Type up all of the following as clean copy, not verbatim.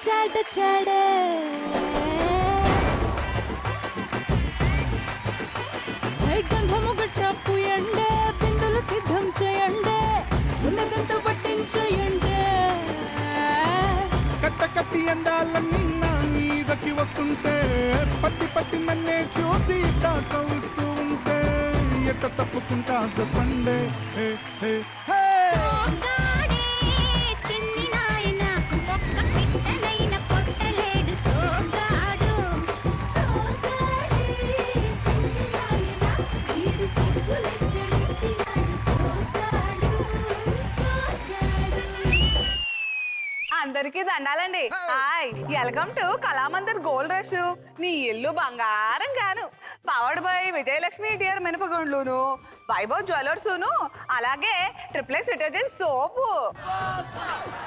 చాట చాడే గంధము గట్ట పూయండే బిందులు సిద్ధం చేయండే ఉన్నదంతా పట్టించేయండే కట్ట కట్టి అందాలన్నీ నా మీదకి వస్తుంటే పట్టి పట్టి నన్నే చూసి తాకవుస్తూ ఉంటే ఎట్ట తప్పుకుంటా చెప్పండే హే హే హే అందరికీ దండాలండి. Hi, welcome to Kalamandir gold rush. నీ ఇల్లు బంగారం గాను పవర్డ్ బై విజయలక్ష్మి డియర్ మినపగుండ్లును, వైభవ్ జ్యువెలర్సును, అలాగే ట్రిప్లెక్స్ డిటర్జెంట్ సోపు.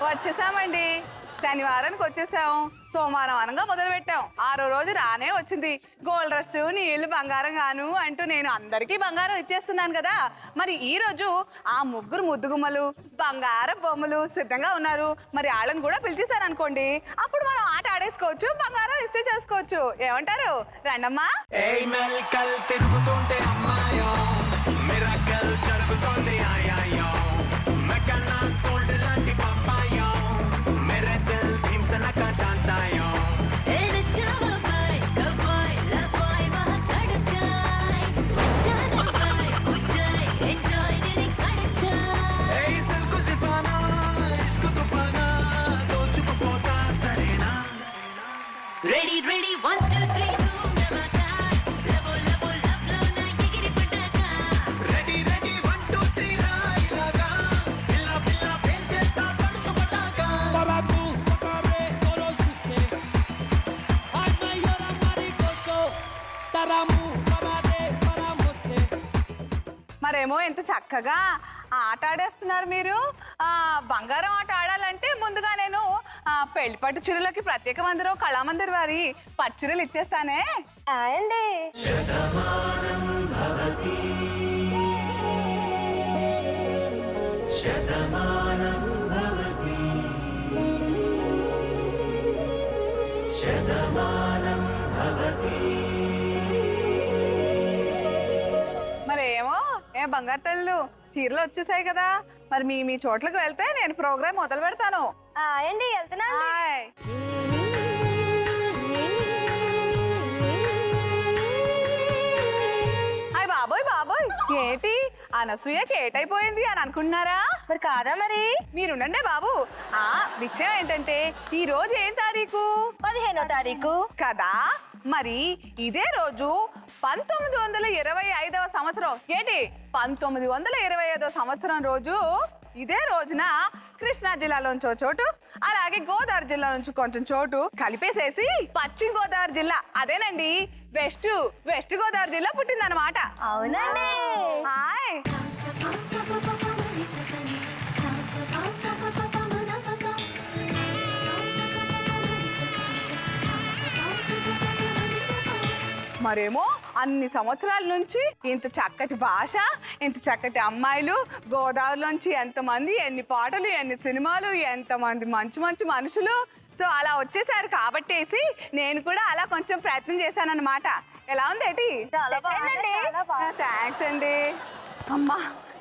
వచ్చేసామండి, శనివారానికి వచ్చేసాం. సోమవారం అనగా మొదలు పెట్టాం. 6వ రోజు రానే వచ్చింది గోల్డ్ రష్. నీ ఇల్లు బంగారం గాను అంటూ నేను అందరికీ బంగారం ఇచ్చేస్తున్నాను కదా. మరి ఈ రోజు ఆ ముగ్గురు ముద్దుగుమ్మలు బంగారం బొమ్మలు సిద్ధంగా ఉన్నారు. మరి వాళ్ళని కూడా పిలిచేశారు అనుకోండి, అప్పుడు మనం ఆట ఆడేసుకోవచ్చు, బంగారం ఇస్తే చేసుకోవచ్చు. ఏమంటారు? రండమ్మా. తిరుగుతుంటే అమ్మాయో మిరాకల్ జరుగుతోంది ఆయాయో మెకనాస్ గోల్డ్ లాంటి పప్పాయో మేరే దిల్ ధీమ్తన కా డాన్స్ ఆయో ఏ సిల్కు సిఫానా ఇష్క్ తుఫానా దోచుకుపోతా సరేనా రెడీ రెడీ 1 2 3 రెడీ రెడీ 1 2 3 రాయిలాగా పిల్ల పిల్ల పెంచేస్తా పడుచు Pataka Para tu tocaré todos ustedes. Ay, mayor maricoso. Taramu, para de, para moste. మరేమో ఎంత చక్కగా ఆట ఆడేస్తున్నారు మీరు. బంగారం ఆట ఆడాలంటే ముందుగా నేను పెళ్లి పట్టు చీరలకి ప్రత్యేక మందిరం కళామందిర్ వారి పట్టుచీరలు ఇచ్చేస్తానే. అండి మరేమో ఏ బంగారు తల్లు చీరలు వచ్చేసాయి కదా. మరి మీ మీ చోట్లకు వెళ్తే నేను ప్రోగ్రామ్ మొదలు పెడతాను. అండి వెళ్తున్నా హాయ్. హాయ్ బాబోయ్ బాబోయ్, ఏంటి అనసూయకి ఏటైపోయింది అని అనుకుంటున్నారా? మరి కాదా మరి మీరుండండి బాబు. విషయం ఏంటంటే ఈ రోజు ఏం తారీఖు? 15వ తారీఖు కదా. మరి ఇదే రోజు 1925వ సంవత్సరం, ఏంటి 1925వ సంవత్సరం రోజు ఇదే రోజున కృష్ణా జిల్లాలోంచి ఓ చోటు, అలాగే గోదావరి జిల్లా నుంచి కొంచెం చోటు కలిపేసేసి పశ్చిమ గోదావరి జిల్లా, అదేనండి వెస్ట్ గోదావరి జిల్లా పుట్టిందనమాట. అవునండి. హాయ్. మరేమో అన్ని సంవత్సరాల నుంచి ఇంత చక్కటి భాష, ఇంత చక్కటి అమ్మాయిలు, గోదావరిలోంచి ఎంతమంది, ఎన్ని పాటలు, ఎన్ని సినిమాలు, ఎంతమంది మంచి మంచి మనుషులు. సో అలా వచ్చేసారు కాబట్టేసి నేను కూడా అలా కొంచెం ప్రయత్నం చేశానన్నమాట. ఎలా ఉంది ఏంటి? థ్యాంక్స్ అండి. అమ్మా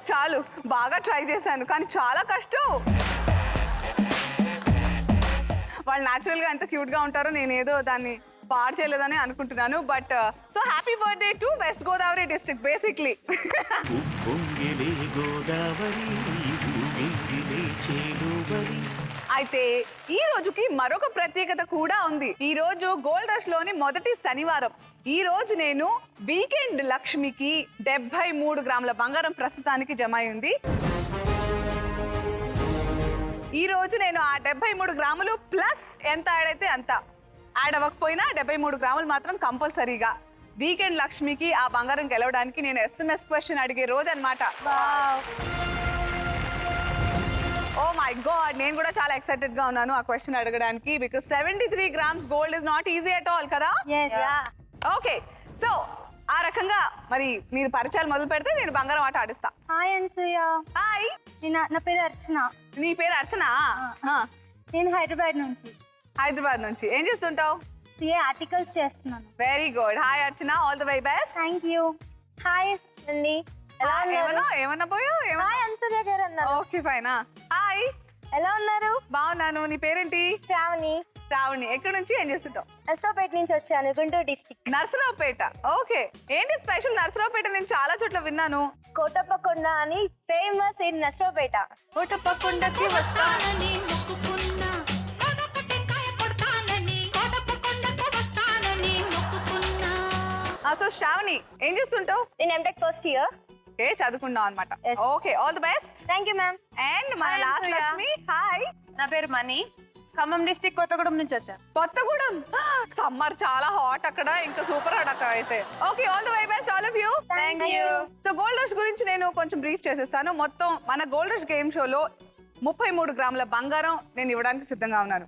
చాలు, బాగా ట్రై చేశాను కానీ చాలా కష్టం. వాళ్ళు న్యాచురల్గా ఎంత క్యూట్గా ఉంటారో నేనేదో దాన్ని పాడు చేయలేదని అనుకుంటున్నాను. But so happy birthday to west Godavari district basically. అయితే ఈ రోజుకి మరొక ప్రత్యేకత కూడా ఉంది. ఈ రోజు గోల్డ్ రష్ లోని మొదటి శనివారం. ఈ రోజు నేను వీకెండ్ లక్ష్మికి 73 గ్రాముల బంగారం ప్రస్తుతానికి జమ అయింది. ఈ రోజు నేను ఆ 73 గ్రాములు ప్లస్ ఎంత ఆడైతే అంత యాడ్ అవ్వకపోయినా 73 గ్రాములు మాత్రం కంపల్సరీగా వీకెండ్ లక్ష్మికి ఆ బంగారం గెలవడానికి నేను SMS క్వశ్చన్ అడిగే రోజు అనమాట. ఓ మై గాడ్, నేను కూడా చాలా ఎక్సైటెడ్ గా ఉన్నాను ఆ క్వశ్చన్ అడగడానికి. Because 73 grams gold is not easy at all కదా. ఓకే, సో ఆ రకంగా మరి మీరు పరిచయాలు మొదలు పెడితే నేను బంగారం ఆట ఆడిస్తా. హాయ్ అనసూయ. హాయ్. నా పేరు అర్చన. నీ పేరు అర్చన? నేను హైదరాబాద్ నుంచి. హైదరాబాద్ నుంచి. ఏం చేస్తుంటావు? సిఏ ఆర్టికల్స్ చేస్తున్నాను. Very good. Hi Archana, all the very best. Thank you. Hi అండి, ఎలా ఉన్నారు? ఏమన్నా పోయా? హాయ్ అన్సూర్య గారు అన్నారు. ఓకే ఫైనా. హాయ్, ఎలా ఉన్నారు? బాగున్నాను. నీ పేరేంటి? శ్రావణి. శ్రావణి. ఎక్కడి నుంచి? ఏం చేస్తుంటావు? నర్సరావుపేట నుంచి వచ్చాను, గుంటూరు డిస్టిక్. నర్సరావుపేట. ఓకే, ఏంటి స్పెషల్ నర్సరావుపేట? నేను చాలా చోట్ల విన్నాను. కోటప్పకొండ అని ఫేమస్ ఇన్ నర్సరావుపేట. కోటప్పకొండకి వస్తానని మొక్కుకున్నా, కోటప్పటెంకాయ కొడతానని, కోటప్పకొండకు వస్తానని మొక్కుకున్నా. సో శ్రావణి, ఏం చేస్తుంటావు? నేను ఎంటెక్ ఫస్ట్ ఇయర్. ఏ చదువుకున్నావు అనమాట. Yes. Okay, all the best. Thank you ma'am. And మన Hi, last Ansuya. Lakshmi. Hi. నా పేరు మణి, ఖమ్మం డిస్టిక్ కొత్తగూడెం నుంచి వచ్చా. కొత్తగూడెం. సమ్మర్ చాలా హాట్ అక్కడ, ఇంకా సూపర్ హాట్ అక్కడ అయితే. Okay, all the very best all of you. Thank you. So gold rush గురించి నేను కొంచెం బ్రీఫ్ చేసేస్తాను. మొత్తం మన గోల్డ్ రష్ గేమ్ షోలో 33 గ్రాముల బంగారం నేను ఇవ్వడానికి సిద్ధంగా ఉన్నాను.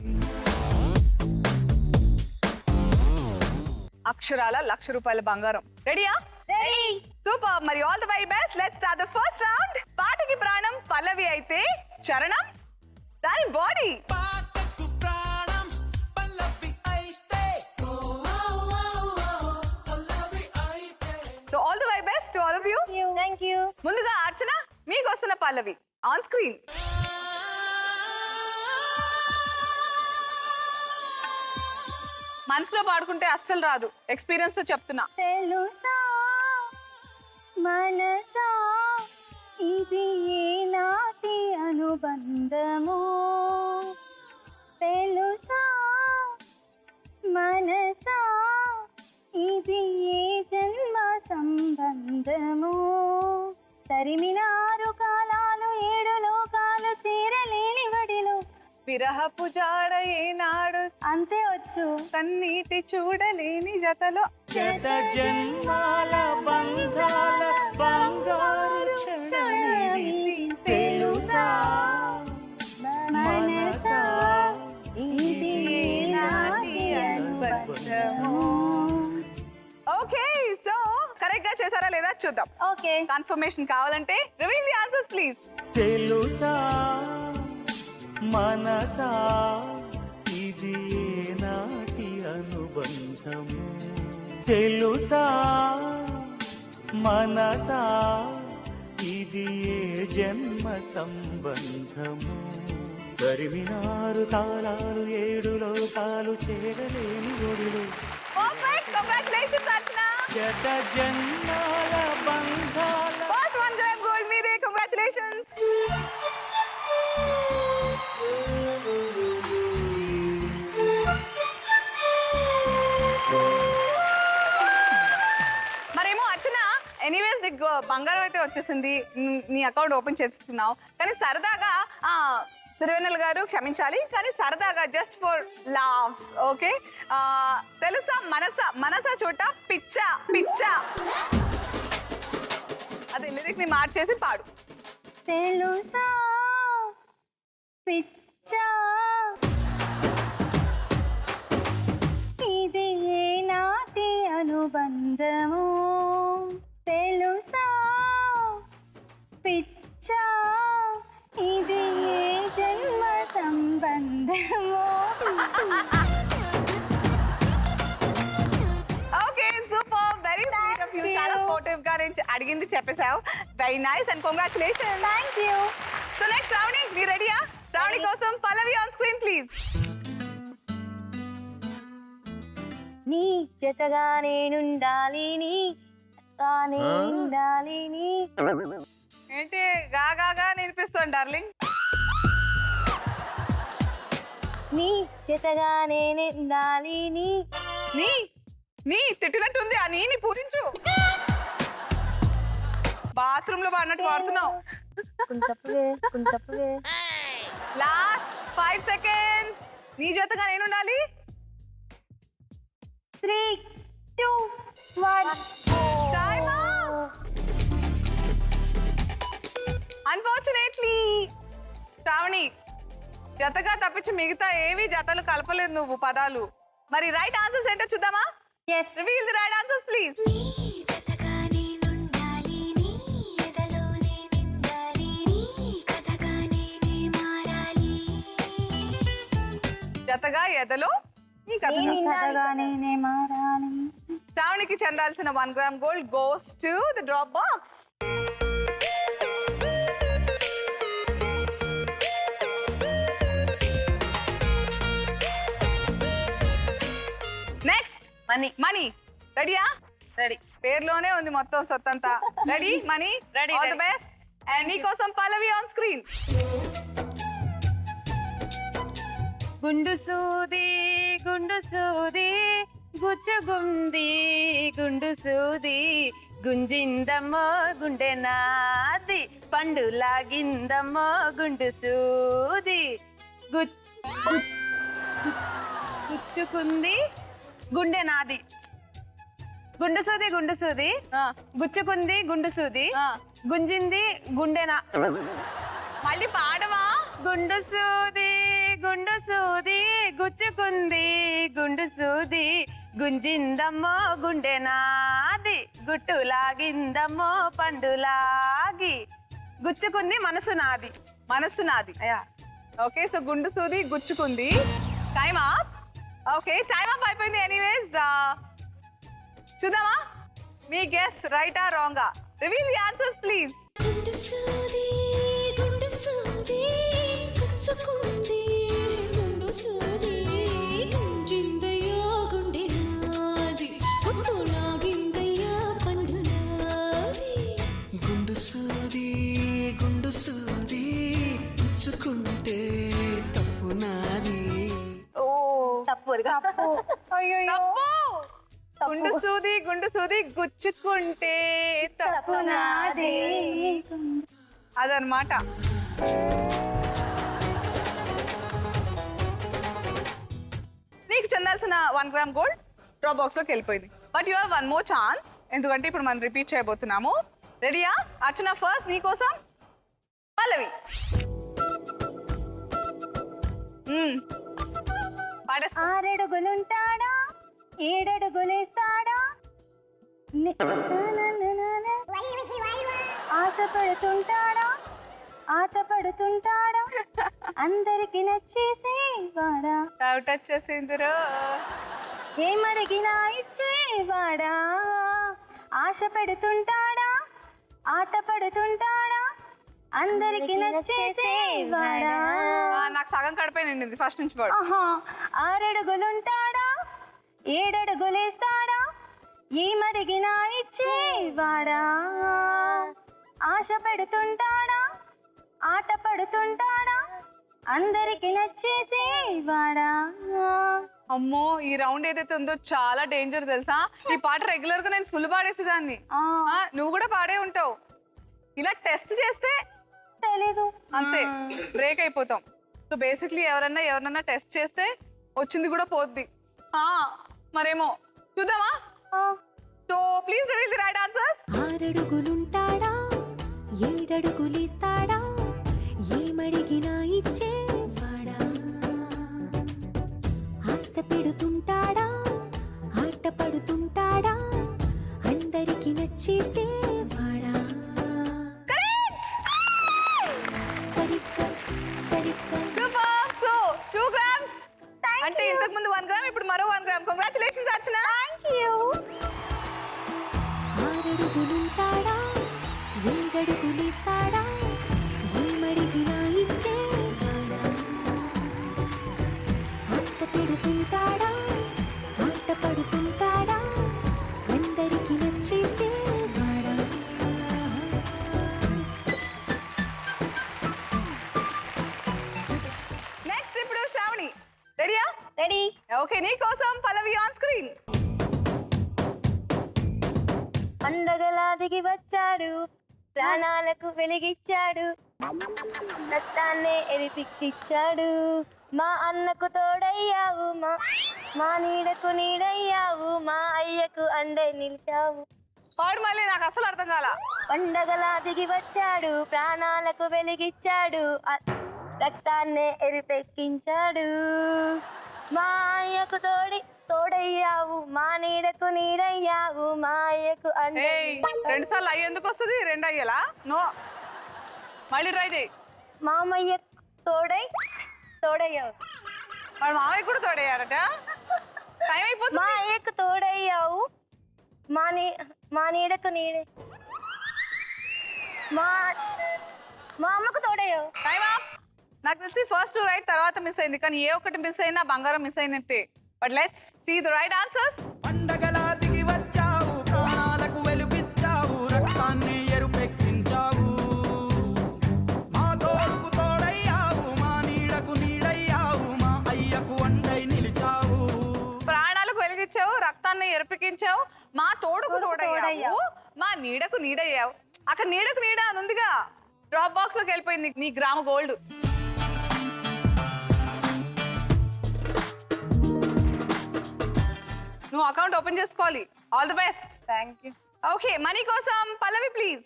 అక్షరాల ₹1,00,000 బంగారం. రెడీయా? రెడీ. సూపర్. మరి all the very best. Let's start the first round. పాటకి ప్రాణం పల్లవి అయితే చరణం దాని బాడీ. పాటకు ప్రాణం పల్లవి అయితే పల్లవి అయితే. So all the very best to all of you. Thank you. ముందుగా అర్చన, మీకు వస్తున్న పల్లవి ఆన్ స్క్రీన్. మనసులో పాడుకుంటే అస్సలు రాదు, ఎక్స్పీరియన్స్ తో చెప్తున్నా. తెలుసా మనసా ఇది ఏనాటి అనుబంధము, తెలుసా మనసా ఇది ఏ జన్మ సంబంధము, తరిమినారు కాలాలు 7 లోకాలు చేరలేని వడిలో, విరహపు జాడ ఏనాడు అంతే వచ్చు కన్నీటి చూడలేని జతలో. శత జన్మాల బంధాల బంగారు క్షణమిది తెలుసా మనసా ఇది ఏనాటి అనుబంధము. ఓకే, సో కరెక్ట్ గా చేశారా లేదా చూద్దాం. ఓకే, కన్ఫర్మేషన్ కావాలంటే రివీల్ ది ఆన్సర్స్ ప్లీజ్. తెలుసా మనసా ఇది నాటి అనుబంధము, తెలుసా మనసా ఇది ఏ జన్మ సంబంధము, తరిమినారు కాలాలు 7 లోకాలు చేరలేని ఒడిలో, పర్ఫెక్ట్. కంగ్రాట్యులేషన్స్ అర్చన. శత జన్మాల బంధాల. ఫస్ట్ 1 గ్రామ్ గోల్డ్ మీదే. కంగ్రాట్యులేషన్స్. మరేమో అర్చన, ఎనీవేస్ నీకు బంగారం అయితే వచ్చేసింది, నీ అకౌంట్ ఓపెన్ చేస్తున్నావు, కానీ సరదాగా సిరివెన్నెల గారు క్షమించాలి, కానీ సరదాగా జస్ట్ ఫర్ లాఫ్స్. ఓకే, తెలుసా మనసా మనసా చోట పిచ్చ పిచ్చ, అది లిరిక్ ని మార్చేసి పాడు. తెలుసా పిచ్చా ఇది ఏనాటి అనుబంధము, తెలుసా పిచ్చా ఇది ఏ జన్మ సంబంధము. Okay, super. Very sweet of you. చాలా స్పోర్టివ్ గా అడిగింది చెప్పేశావు. Very nice and congratulation. Thank you. So next Sravani, మీ రెడీయా? శ్రావణి కోసం పల్లవి ఆన్ స్క్రీన్ ప్లీజ్. నీ జతగా నేనుండాలి, నీ జతగా నేనుండాలి, నీ ఏంటి గాగా వినిపిస్తుంది డార్లింగ్? నీ జతగా నేనుండాలి, నీ నీ నీ తిట్టినట్టుంది, ఆ నీని పూరించు. బాత్రూమ్ లో పాడినట్టు పాడుతున్నావు. కొంచెం లాస్ట్ 5 seconds. నీ జతగా నేనుండాలి. 3, 2, 1. Time out. Unfortunately, శ్రావణి జతగా తప్పించి మిగతా ఏవి జతలు కలపలేదు నువ్వు పదాలు. మరి రైట్ ఆన్సర్స్ ఏంటో చూద్దామా? Yes. Reveal the right answers please. జతగా నేనుండాలి, నీ ఎదలో నేనుండాలి, నీ కథగా నేనే మారాలి. జతగా ఎదలో నీ కథ కథగా నేనే మారాలి. శ్రావణికి చెందాల్సిన 1 gram gold goes to the drop box. Next Mani. Mani. రెడీయా? రెడీ. పేర్లోనే ఉంది మొత్తం సొత్తంతా. Ready? Mani. Ready, all the ready. Best. And నీకోసం పల్లవి ఆన్ స్క్రీన్. గుండు సూది గుచ్చుగుంది గుండు సూది గుంజిందమ్మో గుండె నాది పండు లాగిందమ్మో గుండు సూది గుచ్చుకుంది గుండె నాది గుండు సూది గుచ్చుకుంది గుండు సూది గుంజింది గుండెనా. మళ్ళీ పాడవా? గుండు సూది గుచ్చుకుంది గుండు సూది గుంజిందమ్మో గుండె నాది గుట్టు లాగిందమ్మో పండులాగి గుచ్చుకుంది మనసు నాది. మనస్సు నాది. ఓకే, సో గుండు సూది గుచ్చుకుంది. Time up. Okay, time up అయిపోయింది. ఎనీవేస్ చూద్దామా మీ గెస్ రైట్ ఆ wrong? Reveal the answers please. గుండు సూది గుచ్చుకుంది గుండు సూది గుంజిందయ్యో గుండె నాది గుట్టు లాగిందయ్యా పండు నాది. గుండు సూది గుచ్చుకుంటే తప్పు నాది. తప్పు. అయ్యో గుండు సూది గుచ్చుకుంటే తప్పు నాదే. అదనమాట. నీకు చెందాల్సిన 1 గ్రామ్ గోల్డ్ డ్రాప్ బాక్స్ లోకి వెళ్ళిపోయింది. But you have 1 more chance. ఎందుకంటే ఇప్పుడు మనం రిపీట్ చేయబోతున్నాము. రెడీయా? అర్చన ఫస్ట్ నీకోసం పల్లవి. పాడేస్తా. 6 అడుగులుంటాడా 7 అడుగులేస్తాడా ఆశపడుతుంటాడా ఆట పడుతుంటాడా అందరికి నచ్చేసేవాడా అవుట్ వచ్చేసిందిరో. ఏమడిగినా ఇచ్చేవాడా ఆశ పెడుతుంటాడా ఆట పడుతుంటాడా అందరికి నచ్చేసేవాడా. నాకు సగం కడిపోయి నిండింది ఫస్ట్ నుంచి పాడు. 6 అడుగులుంటాడా 7 అడుగులేస్తాడా ఏమడిగినా ఇచ్చేవాడా ఆశ పెడుతుంటాడా ఆట పడుతుంటాడా అందరికి నచ్చేసేవాడా. అమ్మో, ఈ రౌండ్ ఏదైతే ఉందో చాలా డేంజర్ తెలుసా. ఈ పాట రెగ్యులర్ గా నేను ఫుల్ పాడేసేదాన్ని. నువ్వు కూడా పాడే ఉంటావు. ఇలా టెస్ట్ చేస్తే తెలీదు అంతే, బ్రేక్ అయిపోతాం. సో బేసిక్లీ ఎవరన్నా టెస్ట్ చేస్తే వచ్చింది కూడా పోద్ది. మరేమో చూద్దామా? So please reveal the right answers. 6 అడుగులుంటాడా 7 అడుగులేస్తాడా ఏమడిగినా ఇచ్చేవాడా ఆశ పెడుతుంటాడా ఆట పడుతుంటాడా అందరికి నచ్చేసేవాడా. సరిగ్గా సూపర్. సో 2 గ్రామ్స్ అంటే ఇంతకు ముందు 1 గ్రామ్, ఇప్పుడు మరో 1 గ్రామ్. కంగ్రాచులేషన్స్ అర్చన. థాంక్యూ. 6 అడుగులుంటాడా 7 అడుగులేస్తాడా ఏమడిగినా ఇచ్చేవాడా ఆశ పెడుతుంటాడా ఆట పడుతుంటాడా అందరికి నచ్చేసేవాడా. నెక్స్ట్ ఇప్పుడు శ్రావణి. రెడీయా? రెడీ. ఓకే, నీ కోసం పల్లవి ఆన్ స్క్రీన్. పండగలా దిగి వచ్చాడు ప్రాణాలకు వెలిగిచ్చాడు రక్తాన్నే ఎరిపిక్కిచ్చాడు మా అన్నకు తోడయ్యావు మా నీడకు నీడయ్యావు మా అయ్యకు అండే నిలిచావు. పాడు మళ్ళీ, నాకు అసలు అర్థం కాల. పండగలా దిగి వచ్చాడు ప్రాణాలకు వెలిగిచ్చాడు రక్తాన్నే ఎరిపెక్కించాడు మా అయ్యకు తోడయ్యావు మా నీడకు నీడయ్యావు మా అయ్యకు అంటే. 2 సార్లు అయ్యి ఎందుకు వస్తుంది? 2 అయ్యేలా? నో, మళ్ళీ ట్రై చేయి. మామయ్య తోడయ్యావు వాడు మామయ్య కూడా తోడయ్యారట. టైం అయిపోతుంది. మా అయ్యకు తోడయ్యావు, మా నీడకు నీడే, మా అమ్మకు తోడయ్యావు. Time up. నాకు తెలిసి ఫస్ట్ రైట్ తర్వాత మిస్ అయింది, కానీ ఏ ఒక్కటి మిస్ అయినా బంగారం మిస్ అయినట్టే. But let's see the right answers. పండగలా దిగి వచ్చావు, ప్రాణాలకు వెలుగిచ్చావు, రక్తాన్ని ఎరుపెక్కించావు. మా తోడుకు తోడయ్యావు, మా నీడకు నీడయ్యావు, మా అయ్యకు అండై నిలిచావు. ప్రాణాలకు వెలిగించావు, రక్తాన్ని ఎరపికించావు, మా తోడుకు తోడయ్యావు, మా నీడకు నీడయ్యావు. అక్కడ నీడకు నీడ అని ఉందిగా, డ్రాప్ బాక్స్ లోకి వెళ్ళిపోయింది నీ గ్రామ గోల్డ్. నువ్వు అకౌంట్ ఓపెన్ చేసుకోవాలి. All the best. Thank you. Okay, money కోసం పల్లవి ప్లీజ్.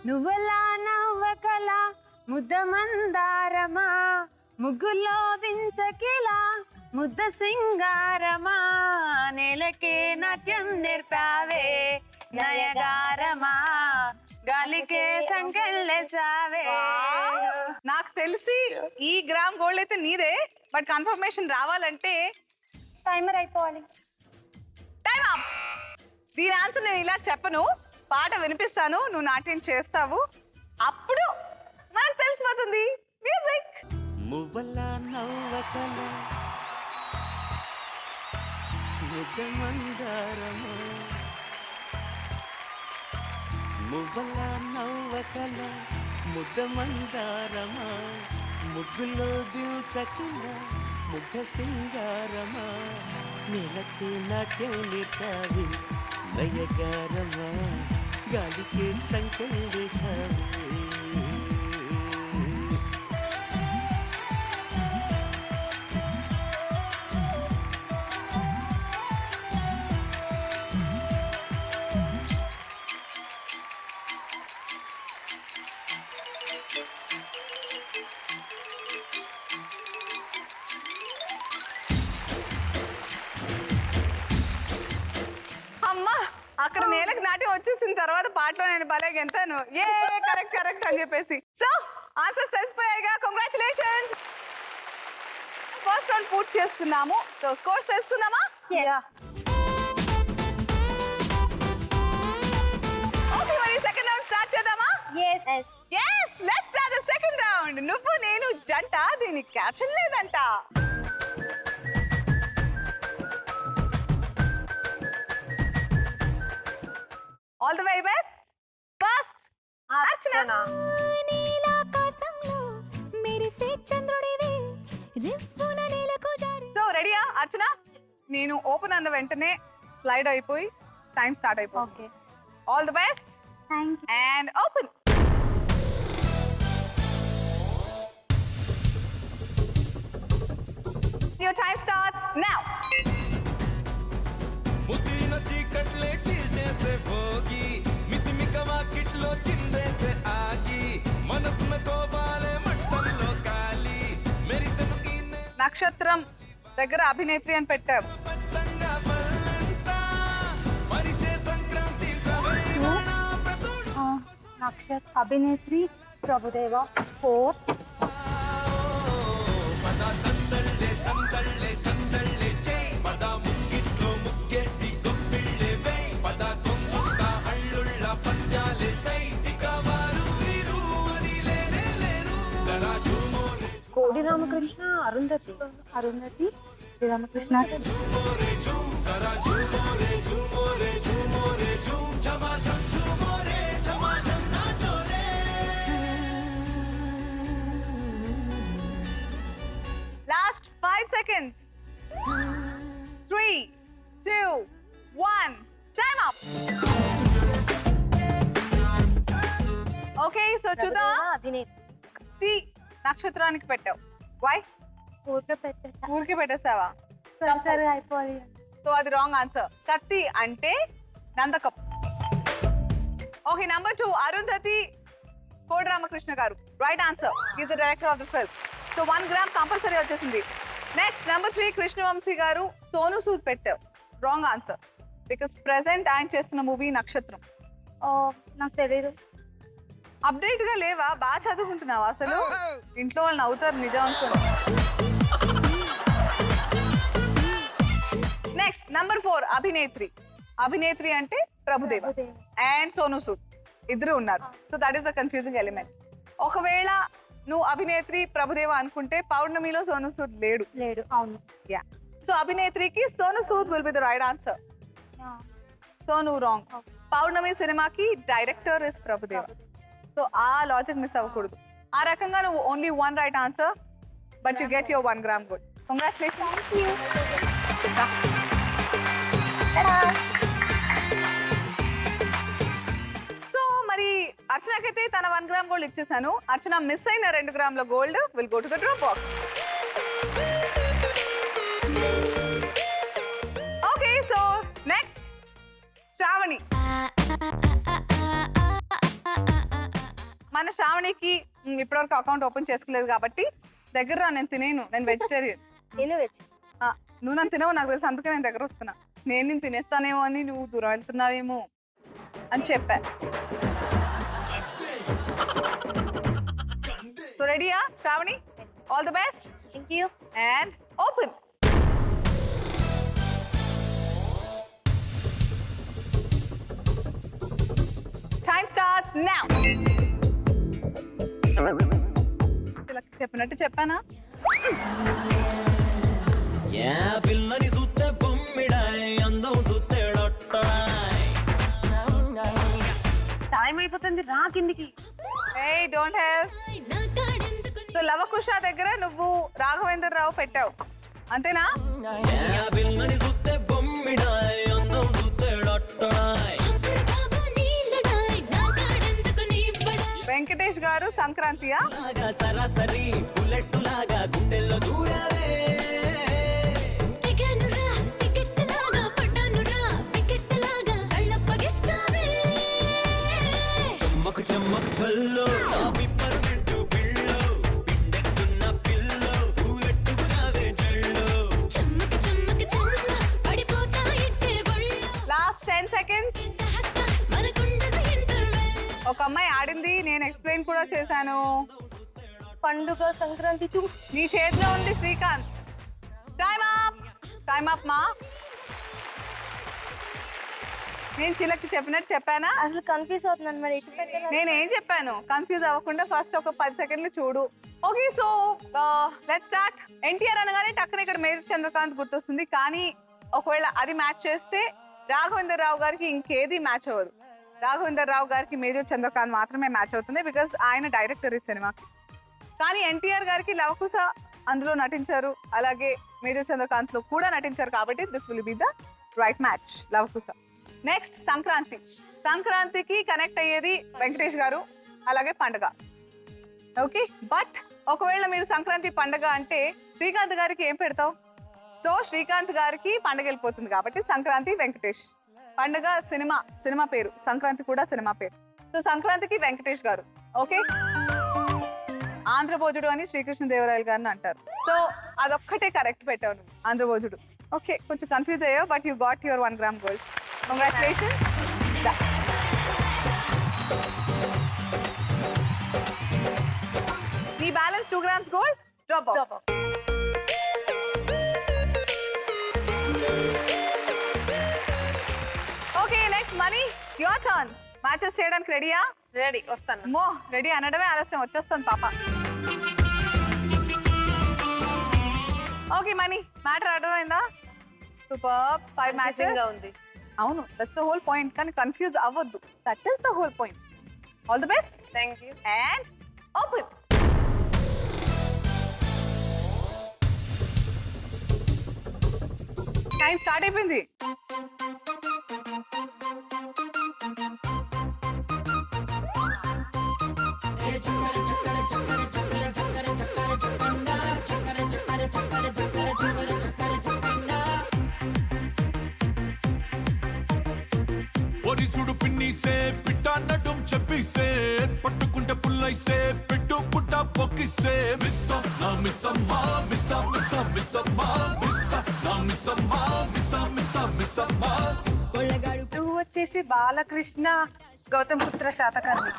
నువ్వలా నవ్వకల ముద్ద మందారమా, ముగ్గులో దించకిలా ముద్ద సింగారమా, నేలకే నాట్యం నేర్పావే నయగారమా, గాలికే సంకెళ్ళేసావే. నాకు తెలిసి ఈ గ్రామ్ గోల్డ్ అయితే నీదే, బట్ కన్ఫర్మేషన్ రావాలంటే టైమర్ అయిపోవాలి. Time up. దీని ఆన్సర్ నేను ఇలా చెప్పను, పాట వినిపిస్తాను, నువ్వు నాట్యం చేస్తావు, అప్పుడు మనకు తెలిసిపోతుంది. మ్యూజిక్. మువ్వల నవ్వకల ముద్ద మందారమా, మువ్వల నవ్వకల ముద్ద మందారమా, ముగ్గులో దిల్చకిన ముగ్ధ సింగారమా, నెలకు నాట్యం నేర్పావి నయగారమా, గాలికి సంకెళ్ళేసావి. అమ్మా, అక్కడ నేలకు నాట్యం వచ్చేసిన తర్వాత పాటలో నేను భలే గెంతాను. ఏ కరెక్ట్ కరెక్ట్ అని చెప్పేసి. సో ఆన్సర్స్ తెలిసిపోయాయిగా, కంగ్రాచులేషన్స్. ఫస్ట్ రౌండ్ పూర్తి చేసుకున్నాము. సో స్కోర్స్ తెలుసుకుందామా? ఓకే, మరి సెకండ్ రౌండ్ స్టార్ట్ చేద్దామా? Yes. yes, let's start the second round. నువ్వు నేను జంట, దీనికి క్యాప్షన్ లేదంట. All the very best. First Archana. నీలాకాశంలో మెరిసే చంద్రుడివి, రివ్వున నేలకు జారి. సో రెడీయా అర్చన? నేను ఓపెన్ అన్న వెంటనే స్లైడ్ అయిపోయి టైం స్టార్ట్ అయిపోయింది. Okay, all the best. Thank you. And open. Your time starts now. ముసిరిన చీకట్లే చీల్చేసే భోగి, మిసిమిక వాకిట్లో చిందేసే ఆగి, మనసున కోపాలే మంటల్లో కాలి, మెరిసెను ఈ నక్షత్రం దగ్గర అభినేత్రి అని పెట్టాం. పచ్చంగా పల్లంతా, మరిచే సంక్రాంతి ప్రవేశన ప్రతుడు. నక్షత్ర అభినేత్రి ప్రభుదేవ 4. పద సందళ్ళే సందళ్ళే సందళ్ళే చేయి, పద ముంగిట్లో ముగ్గేసి గొప్పిళ్ళే వేయి, పద కొంగుంట అళ్ళుళ్ళ పంజాలే సై, ఇక వారు వీరు అని లేనే లేరు, సరా ఝూమోరే కోడి రామకృష్ణ, అరుంధతి రామకృష్ణ. ఝూమోరే ఝూమ్, సరా ఝూమోరే ఝూమోరే ఝూమోరే Jhoom, ఝమా ఝమ్ ఝూమోరే ఝమా ఝమ్ నాచోరే. Last 5 seconds. 3, 2, 1. Time up. Okay, so చూద్దాం. అభినేత్రి నక్షత్రానికి పెట్టావు. వై? ఊరికే పెట్టేసా, ఊరికి పెట్టేసావా? త్వరగా అయిపోవాలి. సో అది రాంగ్ ఆన్సర్. కత్తి అంటే నందకం. ఓకే, నెంబర్ 2 అరుంధతి కోడి రామకృష్ణ గారు. Right answer. Is the director of the film. So 1 gram compulsory వచ్చేసింది. నెక్స్ట్ నెంబర్ 3 కృష్ణవంశీ గారు సోను సూద్ పెట్టారు. రాంగ్ ఆన్సర్, బికాస్ ప్రెసెంట్ ఆయన చేస్తున్న మూవీ నక్షత్రం. నాకు తెలీదు. అప్డేట్ గా లేవా? బాగా చదువుకుంటున్నావా అసలు? ఇంట్లో వాళ్ళు నవ్వుతారు నిజం అనుకున్నా. నెక్స్ట్ నంబర్ 4 అభినేత్రి. అభినేత్రి అంటే ప్రభుదేవ అండ్ సోను సూద్ ఇద్దరు ఉన్నారు. So that is a confusing element. ఒకవేళ నువ్వు అభినేత్రి ప్రభుదేవ అనుకుంటే పౌర్ణమిలో సోను సూద్ లేడు. అవును. యా, సో అభినేత్రికి Sonu Sood will be the right answer. So నువ్వు రాంగ్. పౌర్ణమి సినిమాకి డైరెక్టర్ ఇస్ ప్రభుదేవ. సో ఆ లాజిక్ మిస్ అవ్వకూడదు. ఆ రకంగా నువ్వు only 1 right answer, but you get your 1 gram gold. Congratulations. So మరి అర్చనకైతే తన 1 గ్రామ్ గోల్డ్ ఇచ్చేసాను. అర్చన మిస్ అయిన 2 గ్రాముల gold will go to the drop box. Okay, so next Shravani. మన శ్రావణికి ఇప్పటివరకు అకౌంట్ ఓపెన్ చేసుకోలేదు కాబట్టి దగ్గర నేను తినేను. నేను వెజిటేరియన్. నువ్వు నన్ను తినవు నాకు తెలుసు, అందుకే నేను దగ్గర వస్తున్నా. నేను తినేస్తానేమో అని నువ్వు దూరం వెళ్తున్నావేమో అని చెప్పా. సో రెడీయా Shravani? All the best. Thank you. And open. Time starts now. చెప్పినట్టు చెప్పానా? పిల్లని సుత్తే బొమ్మిడాయ్ అందం సుత్తే డొట్టడాయ్. టైం అయిపోతుంది, రా కిందికి. ఏయ్ డోంట్ హెల్ప్. సో లవకుశ దగ్గర నువ్వు రాఘవేంద్ర రావు పెట్టావు అంతేనా? పిల్లని సుత్తే బొమ్మిడాయ్ అందం సుత్తే డొట్టడాయ్. వెంకటేష్ గారు సంక్రాంతియా? సరాసరి బుల్లెట్ లాగా గుండెల్లో దూరావే. చెమ్మకు చెమ్మకు చల్లు ఆ పిప్పర్మెంటు పిల్లు పిండెక్కున్న పిల్లు పూలెట్టుకురావే జల్లు. Last 10 seconds. ఒక అమ్మాయి ఆడింది, నేను ఎక్స్ప్లెయిన్ కూడా చేశాను. పండుగ సంక్రాంతి నీ చేతిలో ఉంది Srikanth. Time up. Time up మా. నేను చిలక్కి చెప్పినట్టు చెప్పానా? అసలు కన్ఫ్యూజ్ అవుతున్నాను మరి. నేనేం చెప్పాను? కన్ఫ్యూజ్ అవ్వకుండా ఫస్ట్ ఒక 10 సెకండ్లు చూడు. Okay, so let's start. NTR అనగానే టక్కన ఇక్కడ మేజర్ చంద్రకాంత్ గుర్తొస్తుంది. కానీ ఒకవేళ అది మ్యాచ్ చేస్తే రాఘవేంద్ర రావు గారికి ఇంకేది మ్యాచ్ అవ్వదు. రాఘవేంద్ర రావు గారికి మేజర్ చంద్రకాంత్ మాత్రమే మ్యాచ్ అవుతుంది, బికాస్ ఆయన డైరెక్టర్ ఈ సినిమాకి. కానీ ఎన్టీఆర్ గారికి లవకుశ అందులో నటించారు, అలాగే మేజర్ చంద్రకాంత్ లో కూడా నటించారు. కాబట్టి this will be the right match, Lavakusa. Next Sankranti. సంక్రాంతికి కనెక్ట్ అయ్యేది వెంకటేష్ గారు, అలాగే పండగ. ఓకే, బట్ ఒకవేళ మీరు సంక్రాంతి పండగ అంటే శ్రీకాంత్ గారికి ఏం పెడతావు? సో శ్రీకాంత్ గారికి పండగ వెళ్ళిపోతుంది కాబట్టి సంక్రాంతి వెంకటేష్. పండగ సినిమా పేరు, సంక్రాంతి కూడా సినిమా పేరు. సో సంక్రాంతికి వెంకటేష్ గారు. ఓకే, ఆంధ్రభోజుడు అని శ్రీకృష్ణదేవరాయలు గారిని అంటారు. సో అదొక్కటే కరెక్ట్ పెట్టావు నువ్వు, ఆంధ్రభోజుడు. ఓకే, కొంచెం కన్ఫ్యూజ్ అయ్యావు, but you got your 1 gram gold. Congratulations. నీ balance 2 grams gold drop off. Okay, next Mani, your turn. Matches చేయడానికి రెడీయా? రెడీ, వస్తాను. అమ్మో, రెడీ అనడమే ఆలస్యం, వచ్చేస్తాను పాప. ఓకే మనీ, మ్యాటర్ అర్థమైందా? సూపర్. 5 మ్యాచెస్ ఉంది. అవును, దట్స్ ద హోల్ పాయింట్. కానీ కన్ఫ్యూజ్ అవ్వద్దు, that is the whole point. All the best. Thank you. And open. Time start అయిపోయింది. ఒరిసుడు పిన్నిసే పిట్ట నడుం చెప్పిసే పట్టుకుంటే పుల్లైసే పెట్టు పుట్ట పొక్కిసే మిస్స నా మిస్సమ్మా మిస్స మిస్స మిస్సమ్మా మిస్స నా మిస్సమ్మా మిస్స మిస్స మిస్సమ్మా. నువ్వు వచ్చేసి బాలకృష్ణ గౌతమ్ పుత్ర శాతకర్ణి.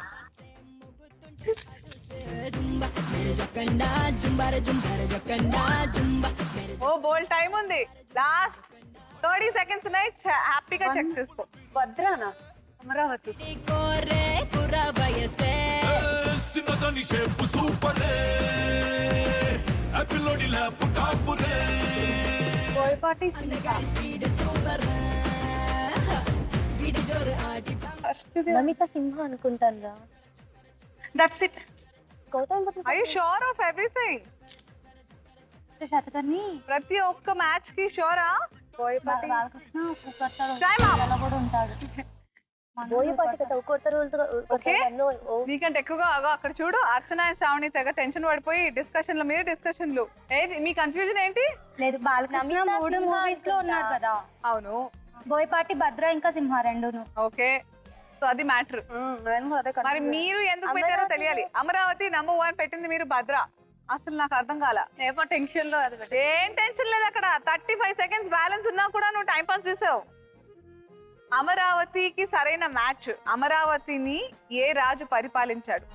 ఓ బోల్డ్ టైం ఉంది. లాస్ట్ 30 సెకండ్స్ ఉన్నాయి. హ్యాపీగా చెక్ చేసుకో. భద్రానా అమరావతి సిన్నదాని షేప్ సూపరే పిల్లోడిలా పుటాపురే బోయపాటి నమిత సింహ అనుకుంటాను రా. That's it. Gautam I you sure of everything? Satakarni ప్రతి ఒక్క మ్యాచ్ కి షూరా? Balakrishna Time up. కూడా ఉంటాడు. బోయపాటి కదా ఒక్కొక్క రోజు ఓకే నీకంటే ఎక్కువగా అగో అక్కడ చూడు. అర్చన అండ్ శ్రావణి తెగ టెన్షన్ పడిపోయి డిస్కషన్ల మీద డిస్కషన్లు. ఏది మీ కన్ఫ్యూజన్ ఏంటి? లేదు బాలకృష్ణ 3 మూవీస్ లో ఉన్నాడు కదా. అవును. బోయపాటి భద్ర ఇంకా సింహ రెండును. ఓకే సో అది మ్యాటర్. మరి మీరు ఎందుకు పెట్టారో తెలియాలి. అమరావతి నంబర్ 1 పెట్టింది మీరు, భద్ర. అసలు నాకు అర్థం కాల. ఏమో టెన్షన్ లో అది ఏం టెన్షన్ లేదు అక్కడ. 35 సెకండ్స్ బ్యాలెన్స్ ఉన్నా కూడా నువ్వు టైం పాస్ చేసావు. అమరావతికి సరైన మ్యాచ్. అమరావతిని ఏ రాజు పరిపాలించాడు?